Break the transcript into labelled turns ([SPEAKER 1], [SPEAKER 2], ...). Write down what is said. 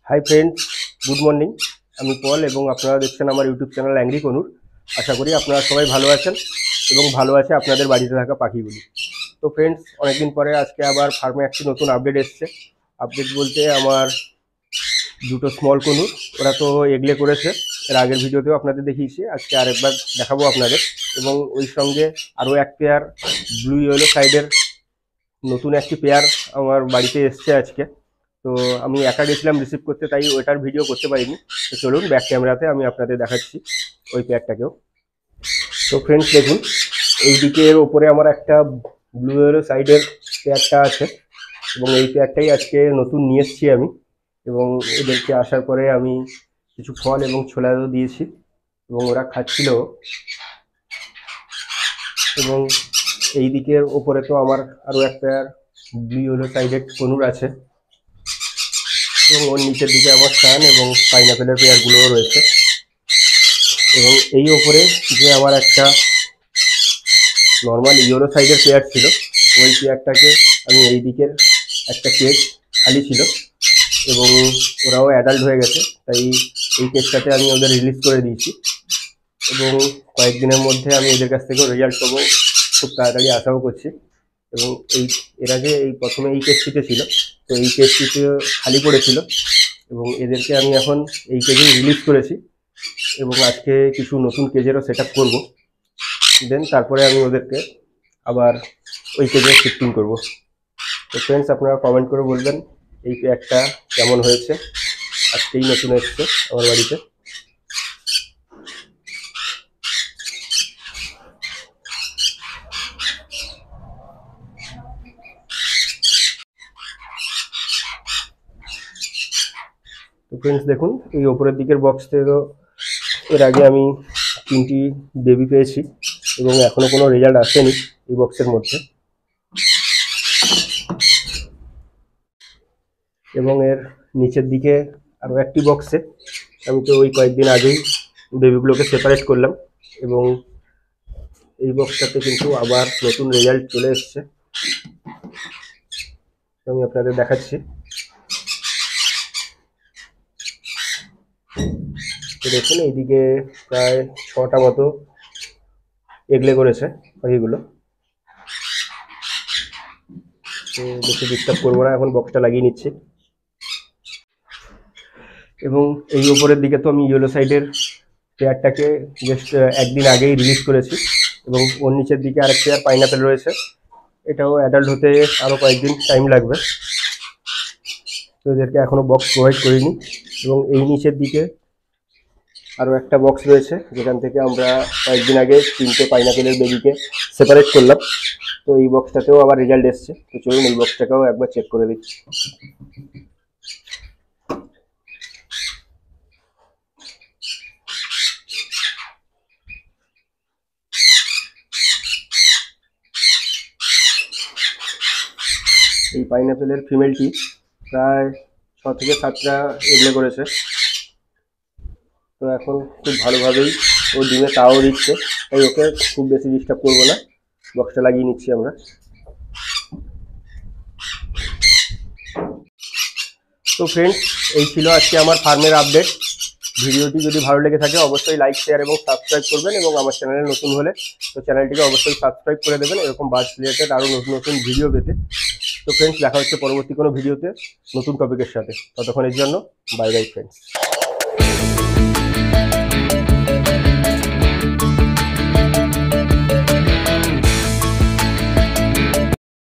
[SPEAKER 1] Hi friends, good morning. আমি পল এবং আপনারা দেখছেন আমার ইউটিউব চ্যানেল অ্যাংরি কনুর। আশা করি আপনারা সবাই ভালো আছেন এবং ভালো আছে আপনাদের বাড়িতে থাকা পাখিগুলি। তো ফ্রেন্ডস, অনেকদিন পরে আজকে আবার ফার্মে একটি নতুন আপডেট এসছে। আপডেট বলতে আমার দুটো স্মল কনুর, ওরা তো এগলে করেছে, এর আগের ভিডিওতেও আপনাদের দেখিয়েছি, আজকে আরেকবার দেখাবো আপনাদের। এবং ওই সঙ্গে আরও এক পেয়ার ব্লু ইয়েলো সাইডের নতুন একটি পেয়ার আমার বাড়িতে এসছে আজকে। তো আমি একা গেছিলাম রিসিভ করতে, তাই ওইটার ভিডিও করতে পারিনি। তো চলুন ব্যাক ক্যামেরাতে আমি আপনাদের দেখাচ্ছি ওই পেয়ারটাকেও। তো ফ্রেন্ডস দেখুন, এই দিকের ওপরে আমার একটা ব্লু ইয়েলো সাইডের পেয়ারটা আছে এবং এই পেয়ারটাই আজকে নতুন নিয়ে এসেছি আমি। এবং এদেরকে আসার পরে আমি কিছু ফল এবং ছোলাও দিয়েছি এবং ওরা খাচ্ছিল। এবং এই দিকের ওপরে তো আমার আরও এক পেয়ার ব্লু ইয়েলো সাইডের কনুর আছে এবং ওর নিচের দিকে আমার সান এবং পাইনাপেলের পেয়ারগুলোও রয়েছে। এবং এই ওপরে যে আমার একটা নর্মাল ইয়েলো সাইডের পেয়ার ছিল, ওই পেয়ারটাকে আমি এই দিকের একটা কেজ খালি ছিল এবং ওরাও অ্যাডাল্ট হয়ে গেছে, তাই এই কেজটাতে আমি ওদের রিলিজ করে দিয়েছি এবং কয়েকদিনের মধ্যে আমি এদের কাছ থেকেও রেজাল্ট পাবো, খুব তাড়াতাড়ি আশাও করছি। এবং এর আগে প্রথমে এই কেজটিতে ছিল, তো এই কেজটিতে খালি পড়েছিল এবং এদেরকে আমি এখন এই কেজে রিলিজ করেছি এবং আজকে কিছু নতুন কেজেরও সেট আপ করবো। দেন তারপরে আমি ওদেরকে আবার ওই কেজে শিফটিং করব। তো ফ্রেন্ডস, আপনারা কমেন্ট করে বলবেন এই পেয়ারটা কেমন হয়েছে। আজকেই নতুন এসছে আমার বাড়িতে। তো ফ্রেন্ডস দেখুন, এই ওপরের দিকের বক্স থেকেও এর আগে আমি 3টি বেবি পেয়েছি এবং এখনো কোনো রেজাল্ট আসেনি এই বক্সের মধ্যে। এবং এর নিচের দিকে আরও একটি বক্সে আমি তো ওই কয়েকদিন আগেই বেবিগুলোকে সেপারেট করলাম এবং এই বক্সটাতে কিন্তু আবার নতুন রেজাল্ট চলে এসছে, আমি আপনাদের দেখাচ্ছি। তো দেখুন, এইদিকে প্রায় 6টা মতো এগলে করেছে পাখিগুলো। তো বেশি ডিস্টার্ব করবো না, এখন বক্সটা লাগিয়ে নিচ্ছি। এবং এই ওপরের দিকে তো আমি ইয়েলো সাইডের পেয়ারটাকে জাস্ট একদিন আগেই রিলিজ করেছি এবং ওর নিচের দিকে আরেক পেয়ার পাইনাপেল রয়েছে, এটাও অ্যাডাল্ট হতে আরও কয়েকদিন টাইম লাগবে, তো এদেরকে এখনও বক্স প্রোভাইড করিনি। এবং এই নিচের দিকে আরও একটা বক্স রয়েছে, যেখান থেকে আমরা কয়েকদিন আগে 3টে পাইনাপেলের বেবিকে সেপারেট করলাম, তো এই বক্সটাতেও আবার রেজাল্ট এসছে। তো চলুন এই বক্সটাকেও একবার চেক করে দিচ্ছি। এই পাইনাপেলের ফিমেলটি প্রায় 6 থেকে 7টা এগলে করেছে, তো এখন খুব ভালোভাবেই ও ডিমে তাও দিচ্ছে, তাই ওকে খুব বেশি ডিস্টার্ব করবো না, বক্সটা লাগিয়ে নিচ্ছি আমরা। তো ফ্রেন্ডস, এই ছিল আজকে আমার ফার্মের আপডেট। ভিডিওটি যদি ভালো লেগে থাকে অবশ্যই লাইক, শেয়ার এবং সাবস্ক্রাইব করবেন এবং আমার চ্যানেলে নতুন হলে তো চ্যানেলটিকে অবশ্যই সাবস্ক্রাইব করে দেবেন এরকম বার্ডস রিলেটেড আরও নতুন নতুন ভিডিও পেতে। তো ফ্রেন্ডস, দেখা হচ্ছে পরবর্তী কোনো ভিডিওতে নতুন টপিকের সাথে। ততক্ষণের জন্য বাই বাই ফ্রেন্ডস।